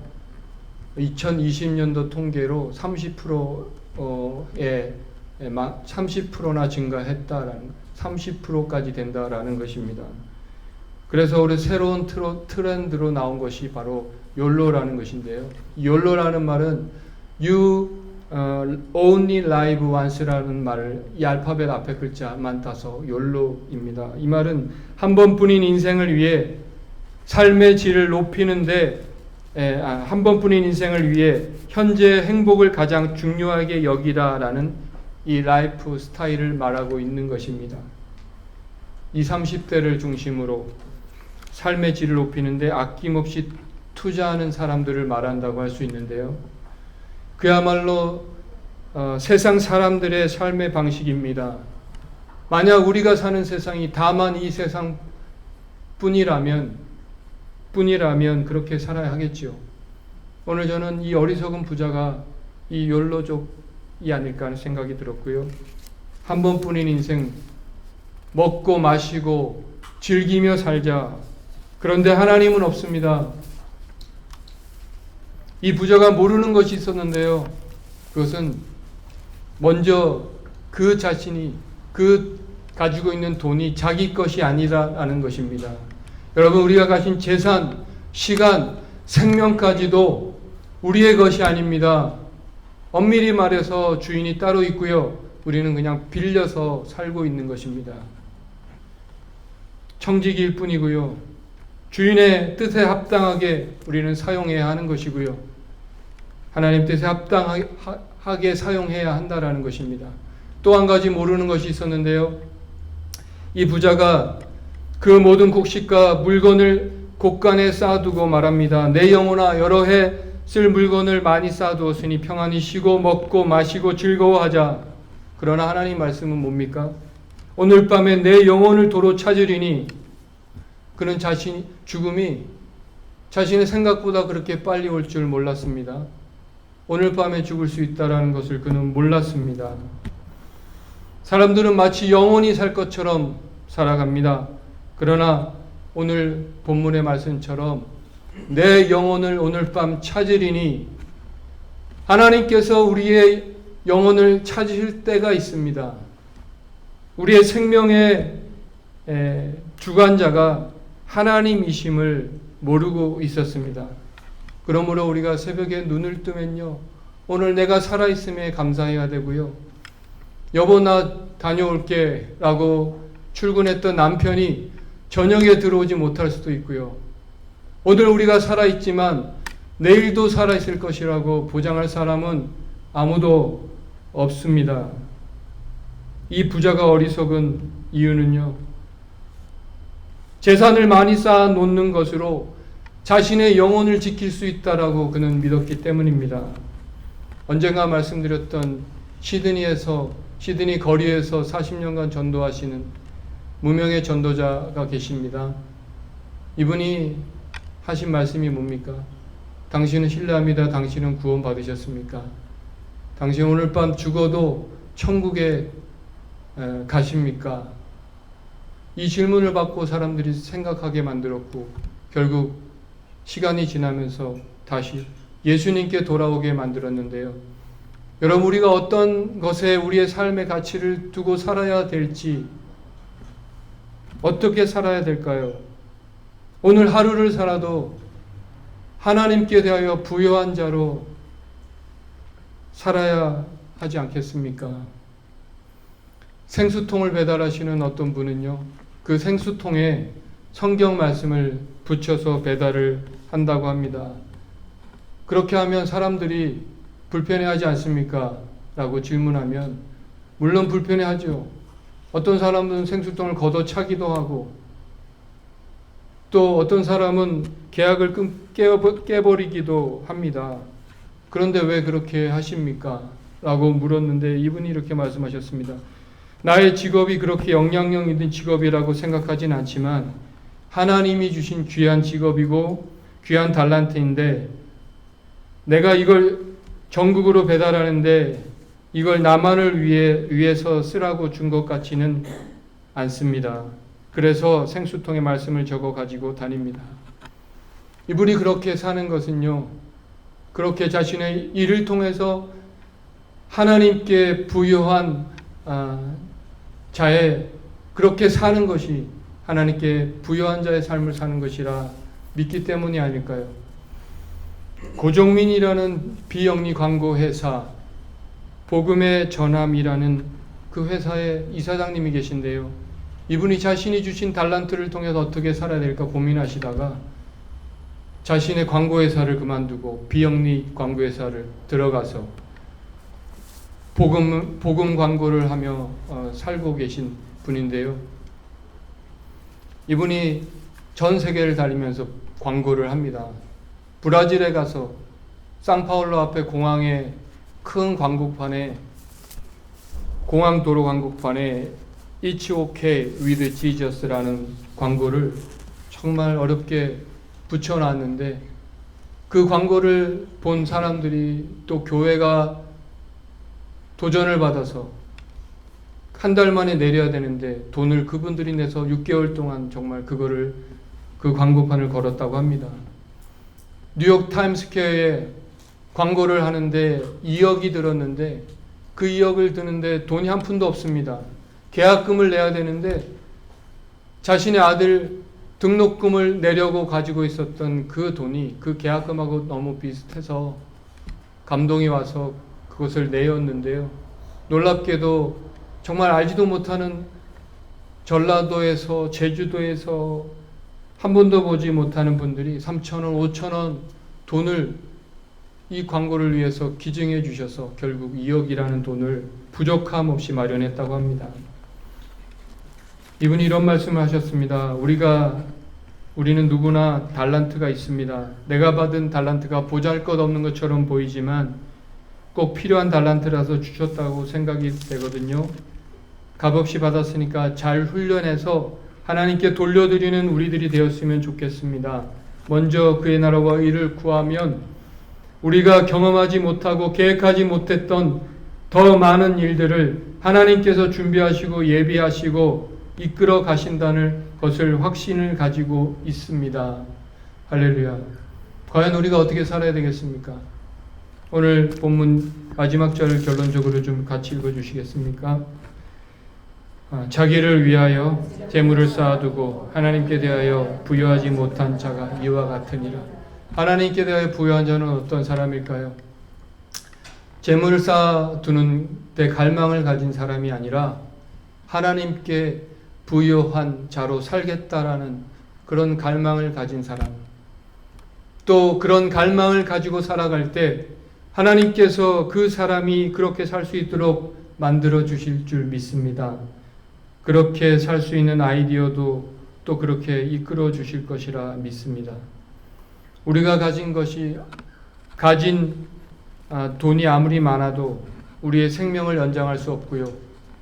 2020년도 통계로 30%나 증가했다라는, 30%까지 된다라는 것입니다. 그래서 우리 새로운 트렌드로 나온 것이 바로 욜로라는 것인데요. 욜로라는 말은 You only live once라는 말을 이 알파벳 앞에 글자만 따서 욜로입니다. 이 말은 한 번뿐인 인생을 위해 삶의 질을 높이는데 한 번뿐인 인생을 위해 현재의 행복을 가장 중요하게 여기라라는 이 라이프 스타일을 말하고 있는 것입니다. 20, 30대를 중심으로 삶의 질을 높이는데 아낌없이 투자하는 사람들을 말한다고 할 수 있는데요. 그야말로 세상 사람들의 삶의 방식입니다. 만약 우리가 사는 세상이 다만 이 세상 뿐이라면 그렇게 살아야 하겠지요. 오늘 저는 이 어리석은 부자가 이 욜로족이 아닐까 하는 생각이 들었고요. 한 번뿐인 인생 먹고 마시고 즐기며 살자. 그런데 하나님은 없습니다. 이 부자가 모르는 것이 있었는데요. 그것은 먼저 그 자신이 가지고 있는 돈이 자기 것이 아니라는 것입니다. 여러분, 우리가 가진 재산, 시간, 생명까지도 우리의 것이 아닙니다. 엄밀히 말해서 주인이 따로 있고요. 우리는 그냥 빌려서 살고 있는 것입니다. 청지기일 뿐이고요. 주인의 뜻에 합당하게 우리는 사용해야 하는 것이고요. 하나님 뜻에 합당하게 사용해야 한다라는 것입니다. 또 한 가지 모르는 것이 있었는데요. 이 부자가 그 모든 곡식과 물건을 곳간에 쌓아두고 말합니다. 내 영혼아, 여러 해 쓸 물건을 많이 쌓아두었으니 평안히 쉬고 먹고 마시고 즐거워하자. 그러나 하나님 말씀은 뭡니까? 오늘 밤에 내 영혼을 도로 찾으리니, 그는 죽음이 자신의 생각보다 그렇게 빨리 올 줄 몰랐습니다. 오늘 밤에 죽을 수 있다는 것을 그는 몰랐습니다. 사람들은 마치 영원히 살 것처럼 살아갑니다. 그러나 오늘 본문의 말씀처럼 내 영혼을 오늘 밤 찾으리니, 하나님께서 우리의 영혼을 찾으실 때가 있습니다. 우리의 생명의 주관자가 하나님이심을 모르고 있었습니다. 그러므로 우리가 새벽에 눈을 뜨면요, 오늘 내가 살아있음에 감사해야 되고요, 여보 나 다녀올게 라고 출근했던 남편이 저녁에 들어오지 못할 수도 있고요, 오늘 우리가 살아있지만 내일도 살아있을 것이라고 보장할 사람은 아무도 없습니다. 이 부자가 어리석은 이유는요, 재산을 많이 쌓아 놓는 것으로 자신의 영혼을 지킬 수 있다라고 그는 믿었기 때문입니다. 언젠가 말씀드렸던 시드니 거리에서 40년간 전도하시는 무명의 전도자가 계십니다. 이분이 하신 말씀이 뭡니까? 당신은 신뢰합니다. 당신은 구원 받으셨습니까? 당신 오늘 밤 죽어도 천국에 가십니까? 이 질문을 받고 사람들이 생각하게 만들었고, 결국 시간이 지나면서 다시 예수님께 돌아오게 만들었는데요. 여러분, 우리가 어떤 것에 우리의 삶의 가치를 두고 살아야 될지, 어떻게 살아야 될까요? 오늘 하루를 살아도 하나님께 대하여 부요한 자로 살아야 하지 않겠습니까? 생수통을 배달하시는 어떤 분은요, 그 생수통에 성경 말씀을 붙여서 배달을 한다고 합니다. 그렇게 하면 사람들이 불편해하지 않습니까? 라고 질문하면 물론 불편해하죠. 어떤 사람은 생수통을 걷어차기도 하고, 또 어떤 사람은 계약을 깨버리기도 합니다. 그런데 왜 그렇게 하십니까? 라고 물었는데 이분이 이렇게 말씀하셨습니다. 나의 직업이 그렇게 영향력 있는 직업이라고 생각하진 않지만 하나님이 주신 귀한 직업이고 귀한 달란트인데, 내가 이걸 전국으로 배달하는데 이걸 나만을 위해서 쓰라고 준 것 같지는 않습니다. 그래서 생수통에 말씀을 적어 가지고 다닙니다. 이분이 그렇게 사는 것은요, 그렇게 자신의 일을 통해서 하나님께 부요한 자의, 그렇게 사는 것이 하나님께 부요한 자의 삶을 사는 것이라 믿기 때문이 아닐까요? 고종민이라는 비영리 광고 회사, 복음의 전함이라는 그 회사의 이사장님이 계신데요. 이분이 자신이 주신 달란트를 통해서 어떻게 살아야 될까 고민하시다가 자신의 광고회사를 그만두고 비영리 광고회사를 들어가서 복음 광고를 하며 살고 계신 분인데요. 이분이 전 세계를 다니면서 광고를 합니다. 브라질에 가서 상파울로 앞에 공항에 큰 광고판에, 공항 도로 광고판에 It's okay with Jesus라는 광고를 정말 어렵게 붙여놨는데, 그 광고를 본 사람들이, 또 교회가 도전을 받아서 한 달 만에 내려야 되는데 돈을 그분들이 내서 6개월 동안 정말 그 광고판을 걸었다고 합니다. 뉴욕 타임스퀘어에 광고를 하는데 2억이 들었는데 그 2억을 드는데 돈이 한 푼도 없습니다. 계약금을 내야 되는데 자신의 아들 등록금을 내려고 가지고 있었던 그 돈이 그 계약금하고 너무 비슷해서 감동이 와서 그것을 내었는데요. 놀랍게도 정말 알지도 못하는 전라도에서, 제주도에서 한 번도 보지 못하는 분들이 3,000원, 5,000원 돈을 이 광고를 위해서 기증해 주셔서 결국 2억이라는 돈을 부족함 없이 마련했다고 합니다. 이분이 이런 말씀을 하셨습니다. 우리는 누구나 달란트가 있습니다. 내가 받은 달란트가 보잘것없는 것처럼 보이지만 꼭 필요한 달란트라서 주셨다고 생각이 되거든요. 값없이 받았으니까 잘 훈련해서 하나님께 돌려드리는 우리들이 되었으면 좋겠습니다. 먼저 그의 나라와 의를 구하면 우리가 경험하지 못하고 계획하지 못했던 더 많은 일들을 하나님께서 준비하시고 예비하시고 이끌어 가신다는 것을 확신을 가지고 있습니다. 할렐루야. 과연 우리가 어떻게 살아야 되겠습니까? 오늘 본문 마지막 절을 결론적으로 좀 같이 읽어주시겠습니까? 자기를 위하여 재물을 쌓아두고 하나님께 대하여 부여하지 못한 자가 이와 같으니라. 하나님께 대하여 부여한 자는 어떤 사람일까요? 재물을 쌓아두는 데 갈망을 가진 사람이 아니라 하나님께 부여한 자로 살겠다라는 그런 갈망을 가진 사람, 또 그런 갈망을 가지고 살아갈 때 하나님께서 그 사람이 그렇게 살 수 있도록 만들어 주실 줄 믿습니다. 그렇게 살 수 있는 아이디어도 또 그렇게 이끌어 주실 것이라 믿습니다. 우리가 가진 돈이 아무리 많아도 우리의 생명을 연장할 수 없고요.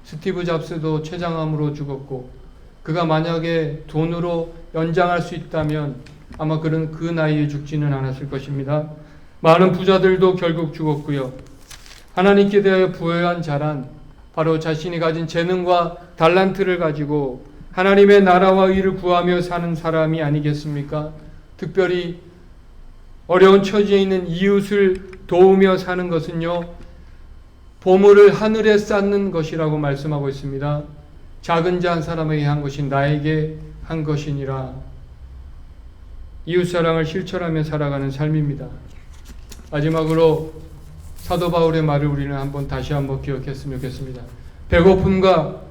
스티브 잡스도 췌장암으로 죽었고, 그가 만약에 돈으로 연장할 수 있다면 아마 그는 그 나이에 죽지는 않았을 것입니다. 많은 부자들도 결국 죽었고요. 하나님께 대하여 부여한 자란 바로 자신이 가진 재능과 달란트를 가지고 하나님의 나라와 의를 구하며 사는 사람이 아니겠습니까? 특별히 어려운 처지에 있는 이웃을 도우며 사는 것은요, 보물을 하늘에 쌓는 것이라고 말씀하고 있습니다. 작은 자 한 사람에게 한 것이 나에게 한 것이니라. 이웃사랑을 실천하며 살아가는 삶입니다. 마지막으로 사도 바울의 말을 우리는 다시 한번 기억했으면 좋겠습니다. 배고픔과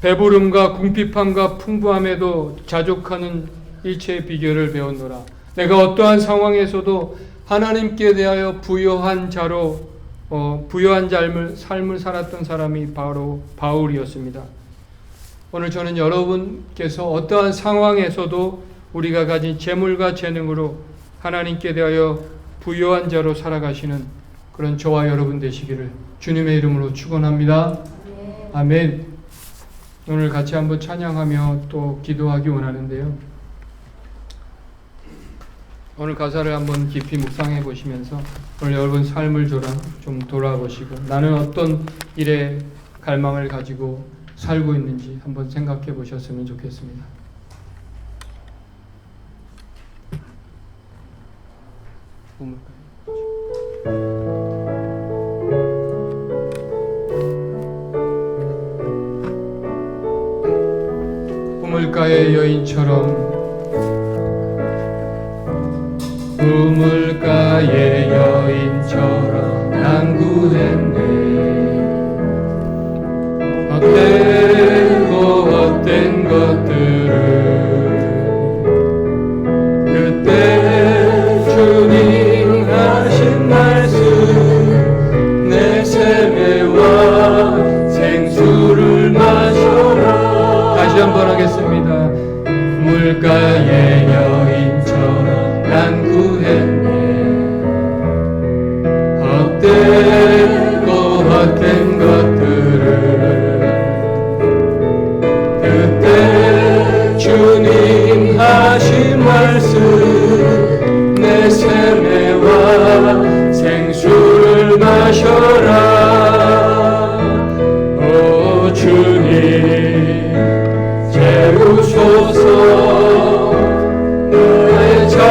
배부름과 궁핍함과 풍부함에도 자족하는 일체의 비결을 배웠노라. 내가 어떠한 상황에서도 하나님께 대하여 부여한 삶을 살았던 사람이 바로 바울이었습니다. 오늘 저는 여러분께서 어떠한 상황에서도 우리가 가진 재물과 재능으로 하나님께 대하여 부여한 자로 살아가시는 그런 저와 여러분 되시기를 주님의 이름으로 축원합니다. 아멘. 오늘 같이 한번 찬양하며 또 기도하기 원하는데요. 오늘 가사를 한번 깊이 묵상해 보시면서 오늘 여러분 삶을 좀 돌아보시고 나는 어떤 일에 갈망을 가지고 살고 있는지 한번 생각해 보셨으면 좋겠습니다. 우물가의 여인처럼 우물가의 여인처럼 난 구했네. 헛된 것들을 그때 주님 하신 말씀 내 세매와 생수를 마셔라. 다시 한번 하겠습니다. 우물가의 여인처럼 난 구했네. 헛된 것들을 그때 주님 하신 말씀 내 세매와 생수를 마셔라. 오 주님 재우소서. 나의 잔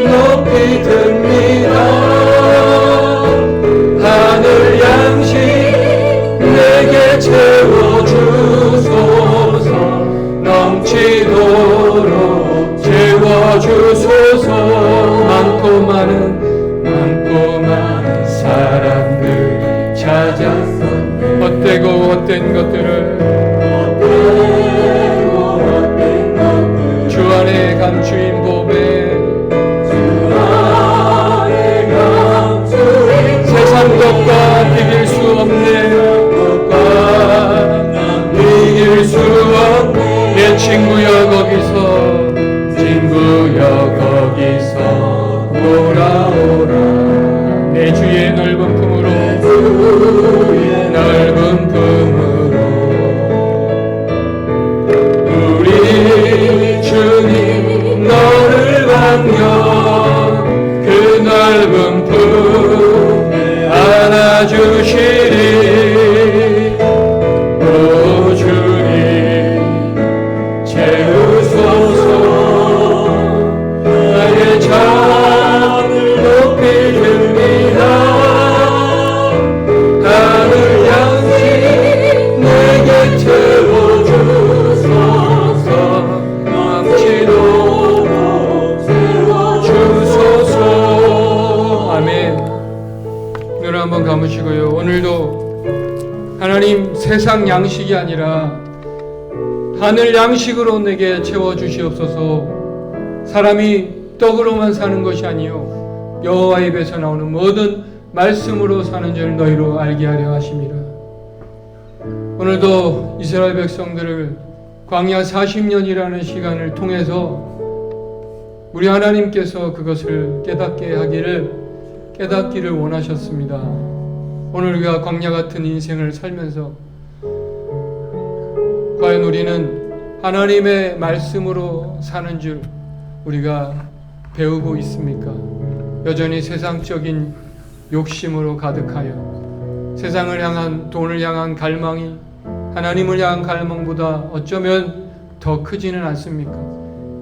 높이 듭니다. 하늘 양식 내게 채워주소서. 넘치도록 채워주소서. 많고 많은 사람들이 찾았었네. 헛된 것들을 주 안에 감추인 법에 모든 것과 비길 수 없네. 것과 비길 수 없네. 내 친구여 거기서, 친구여 거기서 오라 오라. 내 주의 넓은 품으로, 넓은 품으로. 우리 주님 너를 반겨 그 넓은 품 안아주시리. 오 주님 채우소서. 나의 잠을 높이 줍니다. 하늘 양식 내게 채워주소서. 넘치도록 채워주소서. 아멘. 눈을 한번 감으시고요. 오늘도 하나님 세상 양식이 아니라 하늘 양식으로 내게 채워주시옵소서. 사람이 떡으로만 사는 것이 아니요 여호와의 입에서 나오는 모든 말씀으로 사는 줄 너희로 알게 하려 하심이라. 오늘도 이스라엘 백성들을 광야 40년이라는 시간을 통해서 우리 하나님께서 그것을 깨닫기를 원하셨습니다. 오늘 우리가 광야 같은 인생을 살면서 과연 우리는 하나님의 말씀으로 사는 줄 우리가 배우고 있습니까? 여전히 세상적인 욕심으로 가득하여 세상을 향한, 돈을 향한 갈망이 하나님을 향한 갈망보다 어쩌면 더 크지는 않습니까?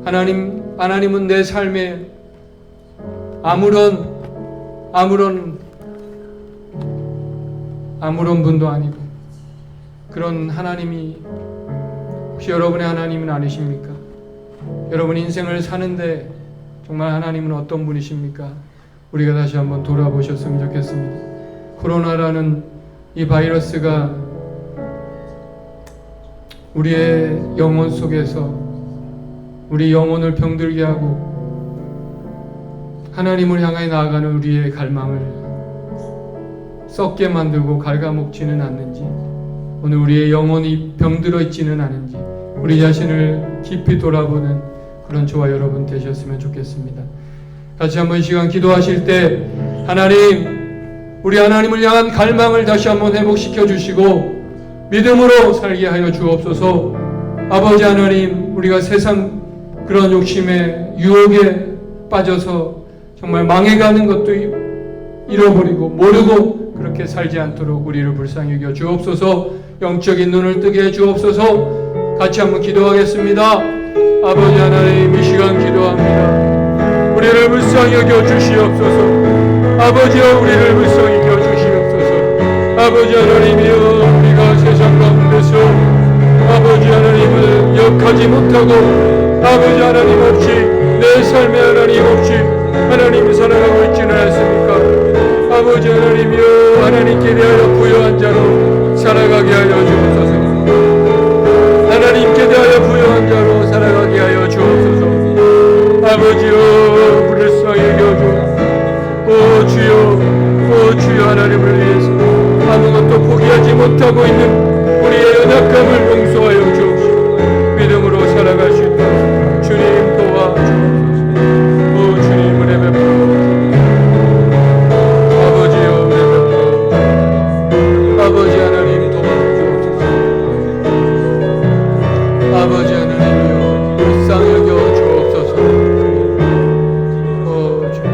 하나님은 내 삶에 아무런 분도 아니고 그런 하나님이 혹시 여러분의 하나님은 아니십니까? 여러분 인생을 사는데 정말 하나님은 어떤 분이십니까? 우리가 다시 한번 돌아보셨으면 좋겠습니다. 코로나라는 이 바이러스가 우리의 영혼 속에서 우리 영혼을 병들게 하고 하나님을 향해 나아가는 우리의 갈망을 썩게 만들고 갉아먹지는 않는지, 오늘 우리의 영혼이 병들어 있지는 않은지 우리 자신을 깊이 돌아보는 그런 저와 여러분 되셨으면 좋겠습니다. 같이 한번 이 시간 기도하실 때 하나님, 우리 하나님을 향한 갈망을 다시 한번 회복시켜 주시고 믿음으로 살게 하여 주옵소서. 아버지 하나님, 우리가 세상 그런 욕심에 유혹에 빠져서 정말 망해가는 것도 잃어버리고 모르고 그렇게 살지 않도록 우리를 불쌍히 여겨 주옵소서. 영적인 눈을 뜨게 해 주옵소서. 같이 한번 기도하겠습니다. 아버지 하나님, 이 시간 기도합니다. 우리를 불쌍히 여겨 주시옵소서. 아버지여, 우리를 불쌍히 여겨 주시옵소서. 아버지 하나님이여, 우리가 세상 가운데서 아버지 하나님을 역하지 못하고 아버지 하나님 없이 내 삶의 하나님 없이 하나님을 살아가고 있지는 않습니까? 아버지 하나님이여, 하나님께 대하여 부여한 자로 살아가게 하여 주옵소서. 하나님께 대하여 부여한 자로 살아가게 하여 주옵소서. 아버지여, 불쌍히 여겨주. 오 주여 하나님을 위해서 아무것도 포기하지 못하고 있는 우리의 연약함을 용서하여 주옵시고 믿음으로 살아갈 수 있도록 주님 도와주옵소서. 오 주님, 은혜 베풀어 아버지여, 은혜 베풀어 아버지 하나님 도와주옵소서. 아버지 하나님이여, 불쌍히 여겨 주옵소서. 오 주님,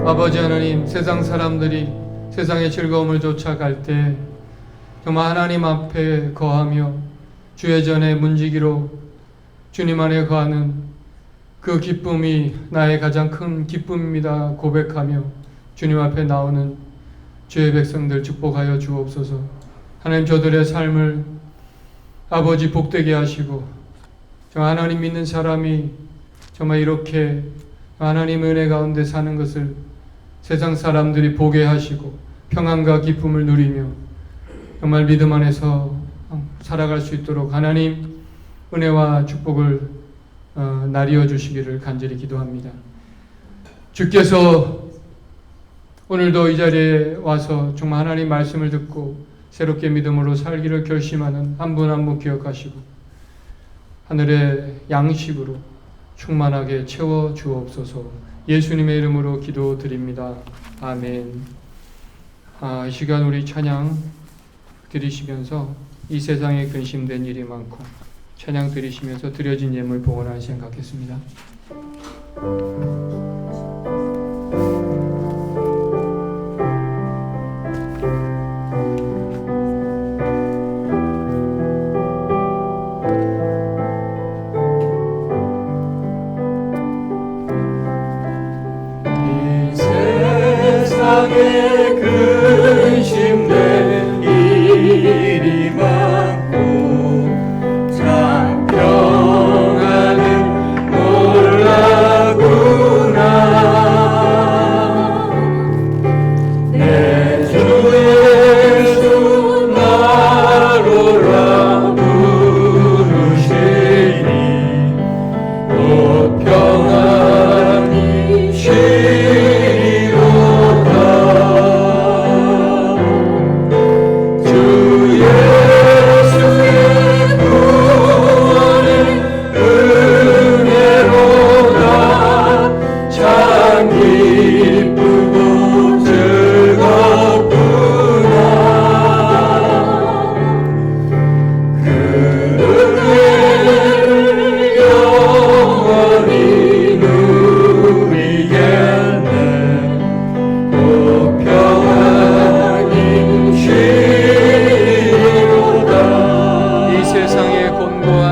아버지 하나님, 세상 사람들이 세상의 즐거움을 쫓아갈 때 정말 하나님 앞에 거하며 주의 전에 문지기로 주님 안에 거하는 그 기쁨이 나의 가장 큰 기쁨입니다 고백하며 주님 앞에 나오는 주의 백성들 축복하여 주옵소서. 하나님, 저들의 삶을 아버지 복되게 하시고 정말 하나님 믿는 사람이 정말 이렇게 하나님의 은혜 가운데 사는 것을 세상 사람들이 보게 하시고 평안과 기쁨을 누리며 정말 믿음 안에서 살아갈 수 있도록 하나님 은혜와 축복을 나뉘어 주시기를 간절히 기도합니다. 주께서 오늘도 이 자리에 와서 정말 하나님 말씀을 듣고 새롭게 믿음으로 살기를 결심하는 한 분 한 분 기억하시고 하늘의 양식으로 충만하게 채워 주옵소서. 예수님의 이름으로 기도드립니다. 아멘. 이 시간 우리 찬양 드리시면서 이 세상에 근심된 일이 많고 찬양 드리시면서 드려진 예물 봉헌할 생각했습니다. 근심된 일이 많고 참 평안은 몰라구나. 내 주 예수 나로라 부르시니 곧 평안히 쉬리로다. 주 예수의 구원은 은혜로다. 참 기쁘고 즐겁구나. 그 은혜를 영원히 누리겠네. 꼭 평안히 쉬리로다. 이 세상에 곤고한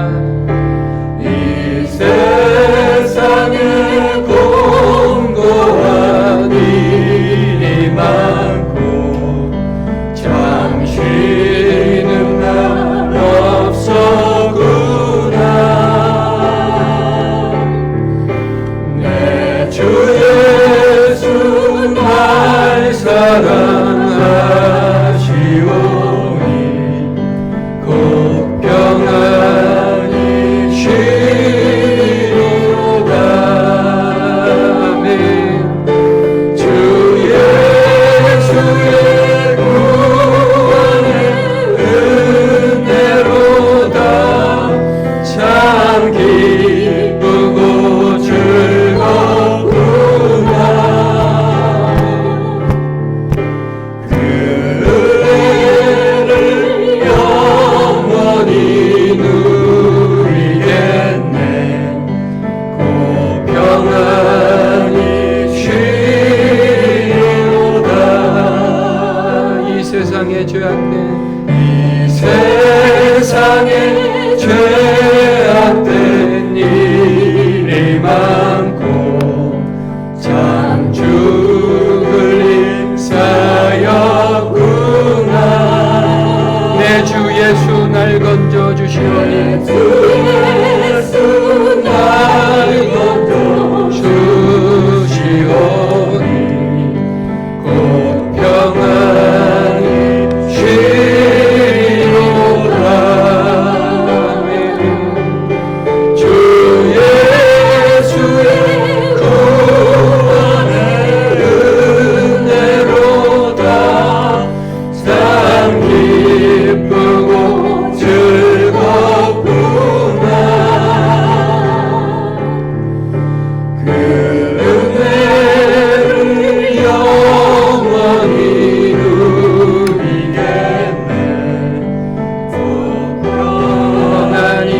이 세상에 공고한 일이 많고 참 쉬는 날 없었구나. 내 주 예수 날 사랑하시오니 곧 평안히 쉬리로다. 아멘. 주 예수의 구원은 은혜로다. 참 기쁘고 즐겁구나. 그 은혜를 영원히 누리겠네. 곧 평안히 쉬리로다. 이 세상에 죄악된 이 세상에 죄악된 일이 많고 참 죽을 일 쌓였구나. 내 주 예수 날 건져 주시오니 주 예수 날 건져 주시오니 곧 평안히 쉬리로다. 아멘. 주 예수의 구원은 은혜로다. 참 기쁘고 즐겁구나. 그 은혜를 영원히 누리겠네. 곧 평안히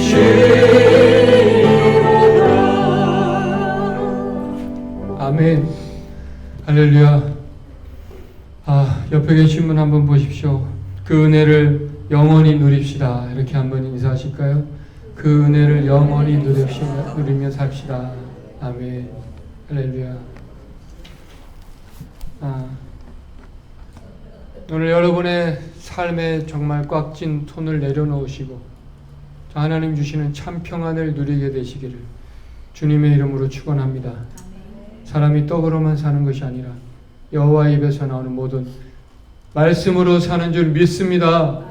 쉬리로다. 아멘. 할렐루야. 옆에 계신 분 한번 보십시오. 그 은혜를 영원히 누립시다. 이렇게 한번 인사하실까요? 그 은혜를 영원히 누리며 삽시다. 아멘. 할렐루야. 오늘 여러분의 삶에 정말 꽉 찐 손을 내려놓으시고 하나님 주시는 참 평안을 누리게 되시기를 주님의 이름으로 축원합니다. 사람이 떡으로만 사는 것이 아니라 여호와 입에서 나오는 모든 말씀으로 사는 줄 믿습니다.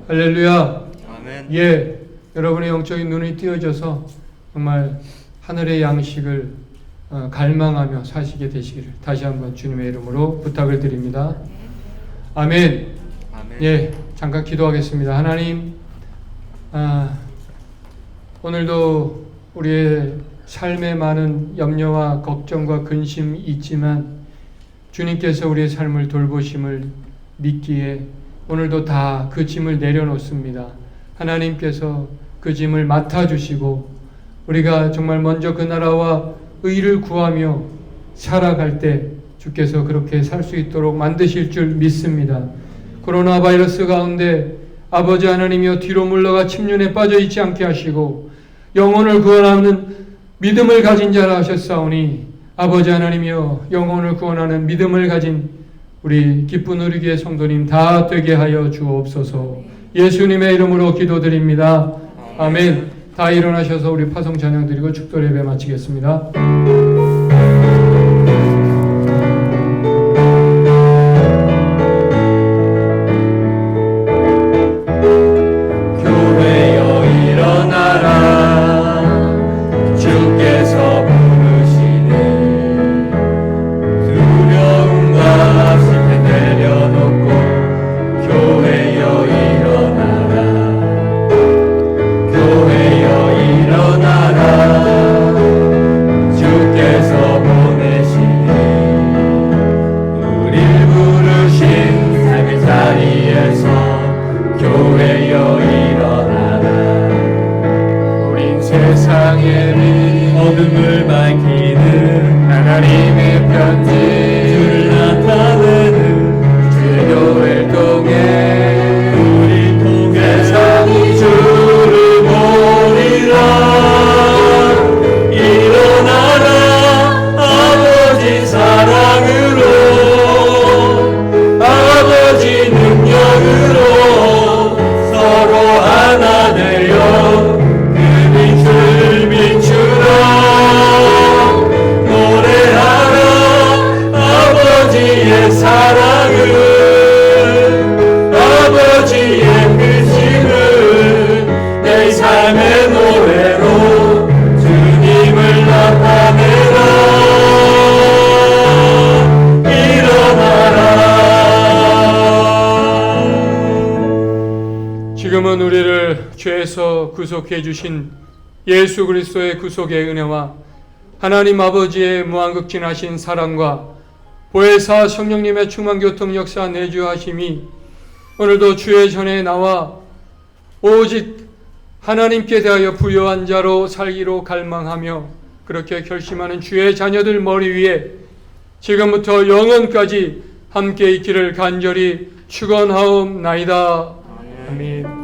할렐루야. 아멘. 여러분의 영적인 눈이 띄어져서 정말 하늘의 양식을 갈망하며 사시게 되시기를 다시 한번 주님의 이름으로 부탁을 드립니다. 아멘. 예, 잠깐 기도하겠습니다. 하나님, 오늘도 우리의 삶에 많은 염려와 걱정과 근심이 있지만 주님께서 우리의 삶을 돌보심을 믿기에 오늘도 다 그 짐을 내려놓습니다. 하나님께서 그 짐을 맡아주시고 우리가 정말 먼저 그 나라와 의를 구하며 살아갈 때 주께서 그렇게 살 수 있도록 만드실 줄 믿습니다. 코로나 바이러스 가운데 아버지 하나님이여 뒤로 물러가 침륜에 빠져 있지 않게 하시고 영혼을 구원하는 믿음을 가진 자라 하셨사오니 아버지 하나님이여 영혼을 구원하는 믿음을 가진 우리 기쁜 우리교회 성도님 다 되게 하여 주옵소서. 예수님의 이름으로 기도드립니다. 아멘. 다 일어나셔서 우리 파송 찬양 드리고 축도 예배 마치겠습니다. 교회여 일어나라 주께서 부르시네 두려움과 실패 내려놓고 교회여 일어나라 교회여 일어나라 주께서 보내시네 우릴 부르신 삶의 자리에서 교회여 일어나라 우린 세상의 빛 어둠을 밝히는 하나님의 편지 주를 나타내는 주의 교회를 통해 우릴 통해 세상이 주를 보리라 일어나라 아버지 사랑으로 아버지 능력으로 서로 하나 되어 그 빛을 비추라 노래하라 아버지의 사랑을 아버지의 크심을 내 삶의 노래로 주님을 나타내라 일어나라 지금은 우리를 죄에서 구속해 주신 예수 그리스도의 구속의 은혜와 하나님 아버지의 무한극진하신 사랑과 보혜사 성령님의 충만교통 역사 내주하심이 오늘도 주의 전에 나와 오직 하나님께 대하여 부요한 자로 살기로 갈망하며 그렇게 결심하는 주의 자녀들 머리 위에 지금부터 영원까지 함께 있기를 간절히 축원하옵나이다. 아멘.